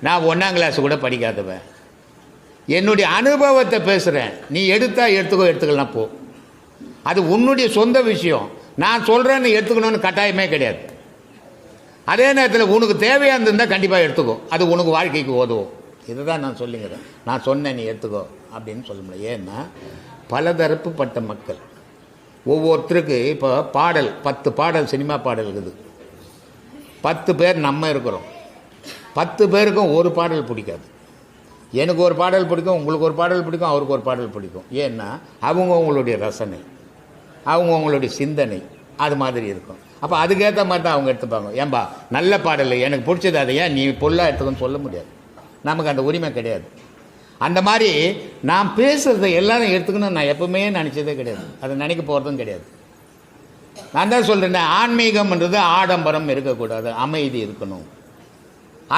நான் 1ஆம் கிளாஸ் கூட படிக்காதவன். என்னுடைய அனுபவத்தை பேசுகிறேன். நீ எடுத்துக்கலாம் போ. அது உன்னுடைய சொந்த விஷயம். நான் சொல்கிறேன்னு எடுத்துக்கணும்னு கட்டாயமே கிடையாது. அதே நேரத்தில் உனக்கு தேவையாக இருந்தால் கண்டிப்பாக எடுத்துக்கோ. அது உனக்கு வாழ்க்கைக்கு உதவும். இதை தான் நான் சொல்லுங்கிறேன். நான் சொன்னேன் நீ எடுத்துக்கோ அப்படின்னு சொல்ல முடியாது. ஏன்னா பலதரப்புப்பட்ட மக்கள், ஒவ்வொருத்தருக்கு இப்போ பாடல் 10 பாடல் சினிமா பாடல் இருக்குது. 10 பேர் நம்ம இருக்கிறோம். 10 பேருக்கும் ஒரு பாடல் பிடிக்காது. எனக்கு ஒரு பாடல் பிடிக்கும், உங்களுக்கு ஒரு பாடல் பிடிக்கும், அவருக்கு ஒரு பாடல் பிடிக்கும். ஏன்னா அவங்கவுங்களுடைய ரசனை, அவங்கவுங்களுடைய சிந்தனை அது மாதிரி இருக்கும். அப்போ அதுக்கேற்ற மாதிரி தான் அவங்க எடுத்துப்பாங்க. ஏன்பா நல்ல பாடல் எனக்கு பிடிச்சது, அதை ஏன் நீ பொருளாக எடுத்துக்கன்னு சொல்ல முடியாது. நமக்கு அந்த உரிமை கிடையாது. அந்த மாதிரி நான் பேசுகிறத எல்லாரும் எடுத்துக்கணும் நான் எப்பவுமே நினச்சதே கிடையாது. அதை நினைக்க போகிறதும் கிடையாது. நான் தான் சொல்கிறேன், ஆன்மீகம்ன்றது ஆடம்பரம் இருக்கக்கூடாது, அமைதி இருக்கணும்,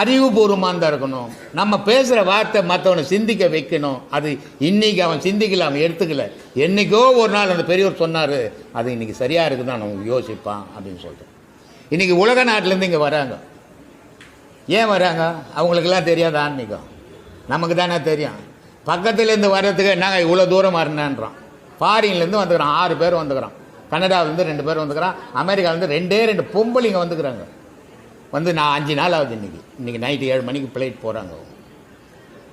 அறிவுபூர்வமாக தான் இருக்கணும். நம்ம பேசுகிற வார்த்தை மற்றவனை சிந்திக்க வைக்கணும். அது இன்றைக்கி அவன் சிந்திக்கல, அவன் எடுத்துக்கல. என்றைக்கோ ஒரு நாள் அந்த பெரியவர் சொன்னார், அது இன்றைக்கி சரியாக இருக்குதுன்னு அவன் யோசிப்பான் அப்படின்னு சொல்லிட்டு. இன்றைக்கி உலக நாட்டிலேருந்து இங்கே வராங்க. ஏன் வராங்க? அவங்களுக்கெல்லாம் தெரியாது ஆன்மீகம். நமக்கு தானே தெரியும். பக்கத்துலேருந்து வர்றதுக்கு நாங்கள் இவ்வளோ தூரம் வரணுன்றான். ஃபாரின்லேருந்து வந்துக்கிறான், 6 பேர் வந்துக்கிறான். கனடாவிலேருந்து 2 பேர் வந்துக்கிறான். அமெரிக்காவிலேருந்து 2 பொம்பளைங்க வந்துக்கிறாங்க. நான் 5 நாள் ஆகுது. இன்றைக்கி நைட்டு 7 மணிக்கு ஃப்ளைட் போகிறாங்க.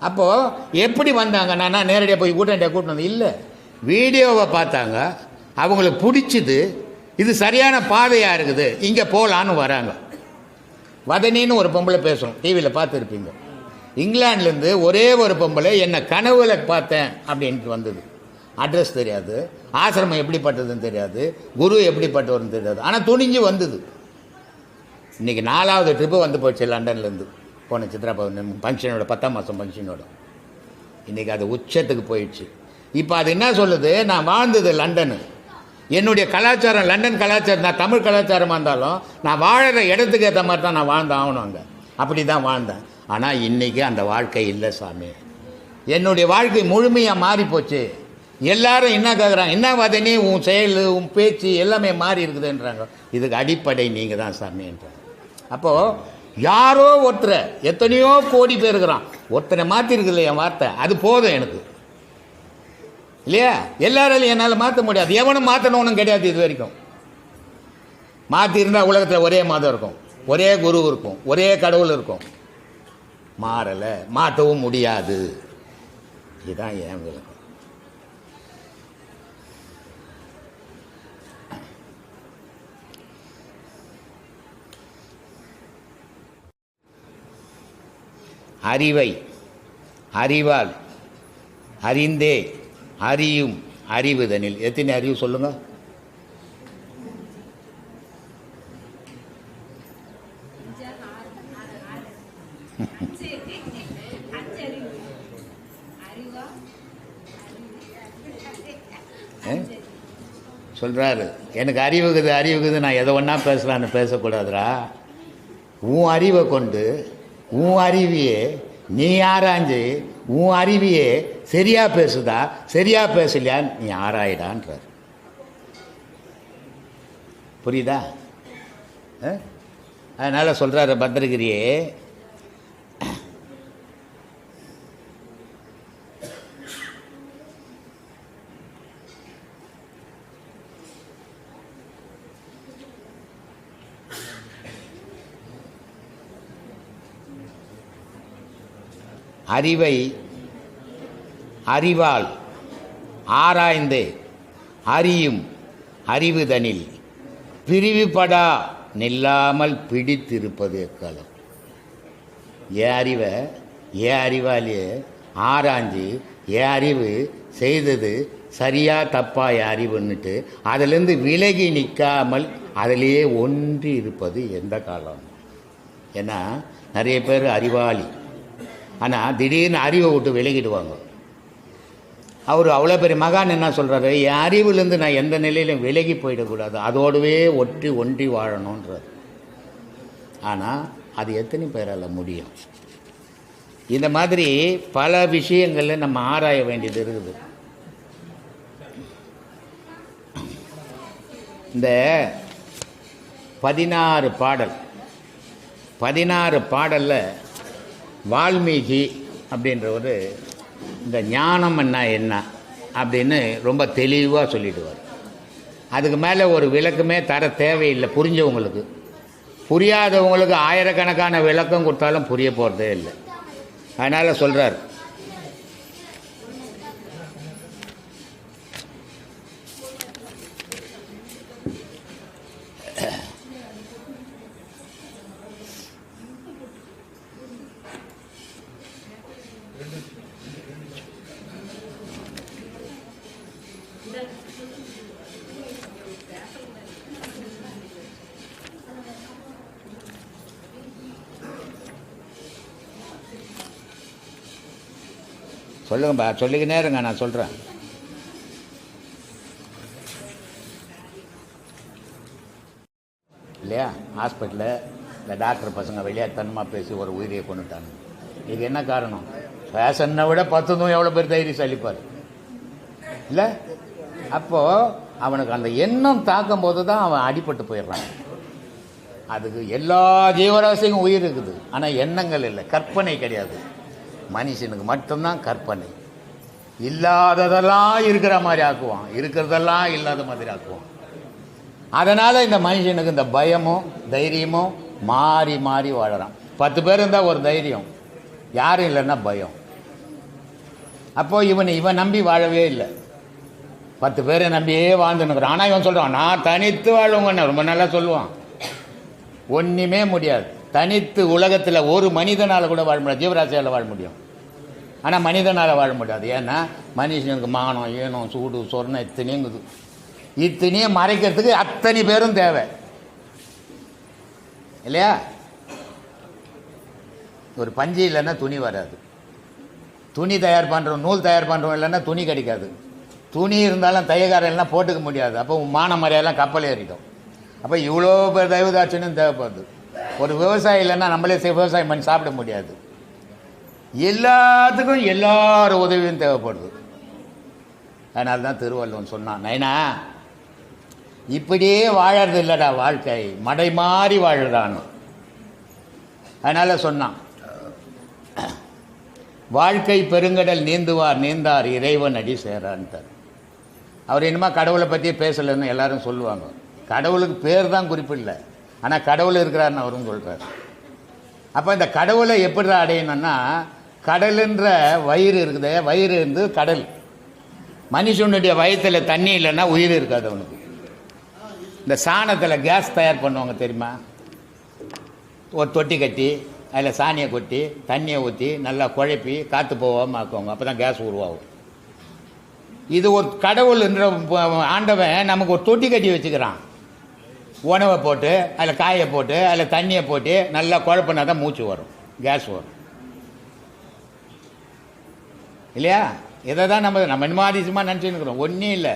அப்போது எப்படி வந்தாங்க? நான் நேரடியாக போய் கூட்டம் வந்து இல்லை, வீடியோவை பார்த்தாங்க, அவங்களுக்கு பிடிச்சிது, இது சரியான பாதையாக இருக்குது, இங்கே போகலான்னு வராங்க. வதனின்னு ஒரு பொம்பளை பேசுகிறோம், டிவியில் பார்த்துருப்பீங்க. இங்கிலாந்துலேருந்து ஒரே ஒரு பொம்பளை என்னை கனவுல பார்த்தேன் அப்படின்ட்டு வந்தது. அட்ரஸ் தெரியாது, ஆசிரமம் எப்படிப்பட்டதுன்னு தெரியாது, குரு எப்படிப்பட்டவர்னு தெரியாது. ஆனால் துணிஞ்சு வந்தது. இன்றைக்கி 4வது ட்ரிப்பு வந்து போச்சு லண்டன்லேருந்து. போன சித்ரா ஃபங்க்ஷனோட 10ஆம் மாதம் ஃபங்க்ஷனோட. இன்றைக்கி அது உச்சத்துக்கு போயிடுச்சு. இப்போ அது என்ன சொல்லுது? நான் வாழ்ந்தது லண்டனு, என்னுடைய கலாச்சாரம் லண்டன் கலாச்சாரம். நான் தமிழ் கலாச்சாரமாக இருந்தாலும் நான் வாழற இடத்துக்கு ஏற்ற மாதிரி தான் நான் ஆகணும். அங்கே அப்படி தான் வாழ்ந்தேன். ஆனால் இன்றைக்கி அந்த வாழ்க்கை இல்லை சாமி. என்னுடைய வாழ்க்கை முழுமையாக மாறி போச்சு. எல்லாரும் என்ன கேட்குறாங்க? என்ன வதனி, உன் செயல், உன் பேச்சு எல்லாமே மாறி இருக்குதுன்றாங்க. இதுக்கு அடிப்படை நீங்கள் தான் சாமின்றாங்க. அப்போது யாரோ ஒருத்தரை, எத்தனையோ கோடி பேர் இருக்கிறான், ஒருத்தனை மாற்றிருக்குல்ல என் வார்த்தை, அது போதும் எனக்கு இல்லையா? எல்லாராலையும் என்னால் மாற்ற முடியாது. எவனும் மாற்றணும்னு கிடையாது. இது வரைக்கும் மாற்றிருந்தால் உலகத்தில் ஒரே மதம் இருக்கும், ஒரே குரு இருக்கும், ஒரே கடவுள் இருக்கும். மாறலை, மாற்றவும் முடியாது. இதுதான் என் விளக்கம். அறிவை அறிவால் அறிந்தே அறியும் அறிவுதனில். எத்தனை அறிவு சொல்லுங்க? சொல்கிறாரு, எனக்கு அறிவுக்குது, நான் எதை ஒன்றா பேசலான்னு பேசக்கூடாதுரா. உன் அறிவை கொண்டு உன் அறிவியே நீ ஆராய்ஞ்சு உன் அறிவியே சரியாக பேசுதா சரியாக பேசலையா நீ ஆராயிடான்றார். புரியுதா? அதனால் சொல்கிறாரு பத்ரகிரியே, அறிவை அறிவால் ஆராய்ந்து அறியும் அறிவுதனில் பிரிவுபடா நில்லாமல் பிடித்திருப்பது எக்காலம். ஏன் அறிவாலேயே ஆராய்ஞ்சு என் அறிவு செய்தது சரியா தப்பா என் அறிவுன்னுட்டு அதிலேருந்து விலகி நிற்காமல் அதிலேயே ஒன்றி இருப்பது எந்த காலம்? ஏன்னா நிறைய பேர் அறிவாளி, ஆனால் திடீர்னு அறிவை விட்டு விலகிடுவாங்க. அவர் அவ்வளோ பெரிய மகான் என்ன சொல்கிறாரு? என் அறிவுலேருந்து நான் எந்த நிலையிலும் விலகி போயிடக்கூடாது, அதோடவே ஒன்றி வாழணுன்றார். ஆனால் அது எத்தனை பேரால் முடியும்? இந்த மாதிரி பல விஷயங்களில் நம்ம ஆராய வேண்டியது இருக்குது. இந்த 16 பாடலில் வால்மீகி அப்படின்றவர் இந்த ஞானம்னா என்ன அப்படின்னு ரொம்ப தெளிவாக சொல்லிடுவார். அதுக்கு மேலே ஒரு விளக்கமே தர தேவையில்லை. புரிஞ்சவங்களுக்கு, புரியாதவங்களுக்கு ஆயிரக்கணக்கான விளக்கம் கொடுத்தாலும் புரிய போகிறதே இல்லை. அதனால் சொல்கிறார், சொல்லுங்கப்பா, சொல்லிக்கினே இருங்க, நான் சொல்கிறேன். இல்லையா, ஹாஸ்பிட்டலில் இந்த டாக்டர் பசங்க விளையாட்டுத்தனமாக பேசி ஒரு உயிரியை கொண்டுட்டாங்க. இதுக்கு என்ன காரணம்? ஃபேஷனை விட 10 எவ்வளோ பேர் தைரியசாலிப்பார் இல்லை? அப்போது அவனுக்கு அந்த எண்ணம் தாக்கும் போது தான் அவன் அடிபட்டு போயிடுறான். அதுக்கு எல்லா ஜீவராசிக்கும் உயிர் இருக்குது, ஆனால் எண்ணங்கள் இல்லை, கற்பனை கிடையாது. மனுஷனுக்கு மட்டும்தான் கற்பனை. இல்லாததெல்லாம் இருக்கிற மாதிரி ஆக்குவான், இருக்கிறதெல்லாம் இல்லாத மாதிரி ஆக்குவான். அதனால் இந்த மனுஷனுக்கு இந்த பயமும் தைரியமும் மாறி மாறி வாழறான். 10 பேர் இருந்தால் ஒரு தைரியம், யாரும் இல்லைன்னா பயம். அப்போ இவன் நம்பி வாழவே இல்லை, 10 பேரை நம்பியே வாழ்ந்துன்னுக்குறான். ஆனால் இவன் சொல்கிறான், நான் தனித்து வாழ்வங்கன்னு ரொம்ப நல்லா சொல்லுவான். ஒன்றுமே முடியாது. தனித்து உலகத்தில் ஒரு மனிதனால் கூட வாழ முடியாது, ஜீவராசியால் வாழ முடியும், ஆனால் மனிதனால் வாழ முடியாது. ஏன்னா மனுஷனுக்கு மானம், ஈனம், சூடு, சொர்ணம் இத்தனையுங்குது. இத்தனையும் மறைக்கிறதுக்கு அத்தனை பேரும் தேவை இல்லையா? ஒரு பஞ்சு இல்லைன்னா துணி வராது, துணி தயார் பண்ணுறோம், நூல் தயார் பண்ணுறோம் இல்லைன்னா துணி கிடைக்காது, துணி இருந்தாலும் தையக்காரெல்லாம் போட்டுக்க முடியாது. அப்போ மான மரியாதைலாம் கப்பல் ஏறிடும். அப்போ இவ்வளோ பேர் தயவுதாட்சணும் தேவைப்படுது. ஒரு விவசாயி இல்லைன்னா நம்மளே விவசாயம் பண்ணி சாப்பிட முடியாது. எல்லாத்துக்கும் எல்லாரும் உதவியும் தேவைப்படுது. அதனால தான் திருவள்ளுவன் சொன்னான், நைனா இப்படியே வாழறது இல்லைடா வாழ்க்கை, மடை மாறி வாழறான்னு. அதனால் சொன்னான், வாழ்க்கை பெருங்கடல் நீந்துவார் நீந்தார் இறைவன் அடி சேரான்ட்டார். அவர் இனிமே கடவுளை பற்றி பேசலைன்னு எல்லாரும் சொல்லுவாங்க. கடவுளுக்கு பேர் தான் குறிப்பிடல, ஆனால் கடவுள் இருக்கிறாருன்னு அவரும் சொல்கிறார். அப்போ இந்த கடவுளை எப்படி அடையணும்னா, கடலுன்ற வயிறு இருக்குது, வயிறு இருந்து கடல். மனுஷனுடைய வயிற்றில் தண்ணி இல்லைன்னா உயிர் இருக்காது அவனுக்கு. இந்த சாணத்தில் கேஸ் தயார் பண்ணுவாங்க தெரியுமா? ஒரு தொட்டி கட்டி அதில் சாணியை கொட்டி தண்ணியை ஊற்றி நல்லா குழப்பி காற்று போகாமல் ஆக்குவாங்க, அப்போ தான் கேஸ் உருவாகும். இது ஒரு கடவுள் என்ற ஆண்டவன் நமக்கு ஒரு தொட்டி கட்டி வச்சுக்கிறான். உணவை போட்டு அதில் காயை போட்டு அதில் தண்ணியை போட்டு நல்லா குழப்பினா தான் மூச்சு வரும், கேஸ் வரும் இல்லையா? இதை தான் நம்ம நிமாதிசமாக நினச்சின்னுக்கிறோம். ஒன்றும் இல்லை,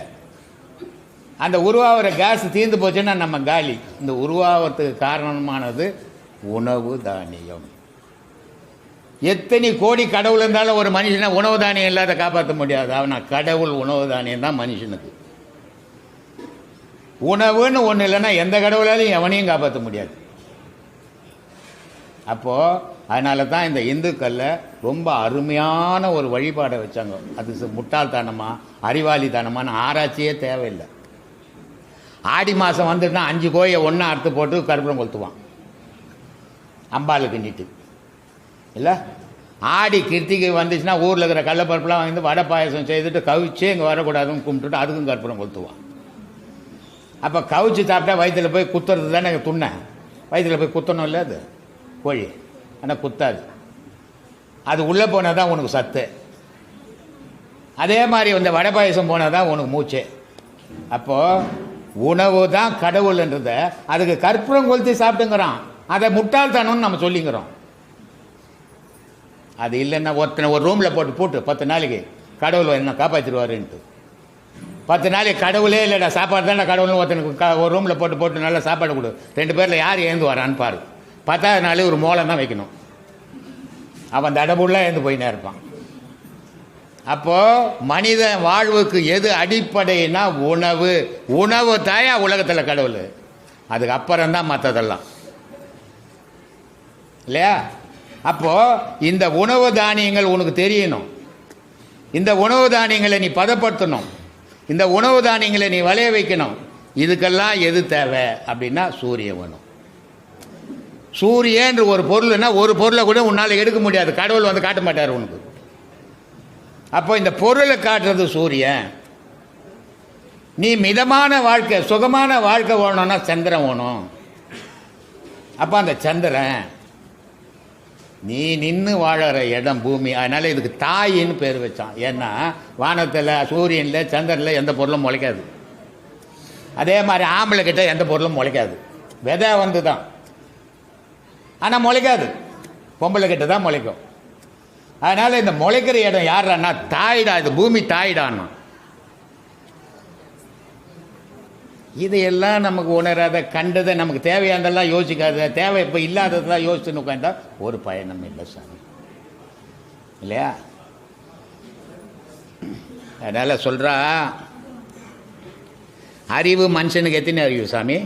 அந்த உருவாகிற கேஸ் தீர்ந்து போச்சுன்னா நம்ம காலி. இந்த உருவாகிறதுக்கு காரணமானது உணவு தானியம். எத்தனை கோடி கடவுள் இருந்தாலும் ஒரு மனுஷனை உணவு தானியம் இல்லாத காப்பாற்ற முடியாது. ஆனால் கடவுள் உணவு தானியம் தான் மனுஷனுக்கு. உணவுன்னு ஒன்று இல்லைன்னா எந்த கடவுளாலையும் எவனையும் காப்பாற்ற முடியாது. அப்போது அதனால தான் இந்த இந்துக்களில் ரொம்ப அருமையான ஒரு வழிபாடை வச்சாங்க. அது முட்டாள்தனமா அறிவாளித்தனமான ஆராய்ச்சியே தேவையில்லை. ஆடி மாதம் வந்துட்டுனா 5 கோயை ஒன்றா அறுத்து போட்டு கருப்பூரம் கொளுத்துவான் அம்பாளுக்கு நீட்டு இல்லை. ஆடி கிருத்திகை வந்துச்சுன்னா ஊரில் இருக்கிற கடலப்பருப்புலாம் வந்து வடை பாயசம் செய்துட்டு கவிச்சே இங்கே வரக்கூடாதுன்னு கும்பிட்டுட்டு அதுக்கும் கற்பூரம் கொளுத்துவான். அப்போ கவிச்சு சாப்பிட்டா வயிற்றில் போய் குத்துறது தானே துண்ணை, வயிற்றில் போய் குத்தணும் இல்லை அது கோழி, ஆனால் குத்தாது. அது உள்ளே போனால் தான் உனக்கு சத்து. அதே மாதிரி இந்த வடை பாயசம் போனால் தான் உனக்கு மூச்சு. அப்போது உணவு தான் கடவுள்ன்றத அதுக்கு கற்பூரம் கொளுத்தி சாப்பிட்டுங்கிறான். அதை முட்டாள்தனம்னு நம்ம சொல்லிங்கிறோம். அது இல்லைன்னா ஒருத்தனை ஒரு ரூமில் போட்டு 10 நாளைக்கு கடவுள் என்ன காப்பாற்றிடுவாருன்ட்டு. 10 நாளைக்கு கடவுளே இல்லைடா, சாப்பாடு தானே கடவுள்னு ஒருத்தனுக்கு ஒரு ரூமில் போட்டு நல்லா சாப்பாடு கொடு, 2 பேரில் யார் ஏந்து வரான்னு பாரு. 10ஆவது நாளே ஒரு மோளம் தான் வைக்கணும், அவன் தடபுள்ளாக ஏந்து போயினே இருப்பான். அப்போது மனித வாழ்வுக்கு எது அடிப்படைனா உணவு. உணவு தாயா உலகத்தில் கடவுள், அதுக்கு அப்புறம்தான் மற்றதெல்லாம் இல்லையா? அப்போது இந்த உணவு தானியங்கள் உனக்கு தெரியணும். இந்த உணவு தானியங்களை நீ பதப்படுத்தணும். இந்த உணவு தானியங்களை நீ விளைய வைக்கணும். இதுக்கெல்லாம் எது தேவை அப்படின்னா சூரியன் வேணும். சூரியன் ஒரு பொருள்னா ஒரு பொருளை கூட உன்னால் எடுக்க முடியாது, கடவுள் வந்து காட்ட மாட்டார் உனக்கு. அப்போ இந்த பொருளை காட்டுறது சூரியன். நீ மிதமான வாழ்க்கை சுகமான வாழ்க்கை வேணும்னா சந்திரன் வேணும். அப்போ அந்த சந்திரன் நீ நின்று வாழற இடம் பூமி. அதனால் இதுக்கு தாயின்னு பேர் வச்சான். ஏன்னா வானத்தில் சூரியனில் சந்திரனில் எந்த பொருளும் முளைக்காது. அதே மாதிரி ஆம்பளை கிட்ட எந்த பொருளும் முளைக்காது. விதை வந்து தான், ஆனால் முளைக்காது. பொம்பளை கிட்ட தான் முளைக்கும். அதனால் இந்த முளைக்கிற இடம் யாருன்னா தாயிடா, இது பூமி தாயிடான்னு. இதையெல்லாம் நமக்கு உணராத, கண்டதை, நமக்கு தேவையானதெல்லாம் யோசிக்காத, தேவை இப்போ இல்லாததெல்லாம் யோசிச்சுன்னு உட்காந்தா ஒரு பயணம் இல்லை சாமி, இல்லையா? அதனால் சொல்கிறா, அறிவு மனுஷனுக்கு எத்தனை அறிவு சாமி?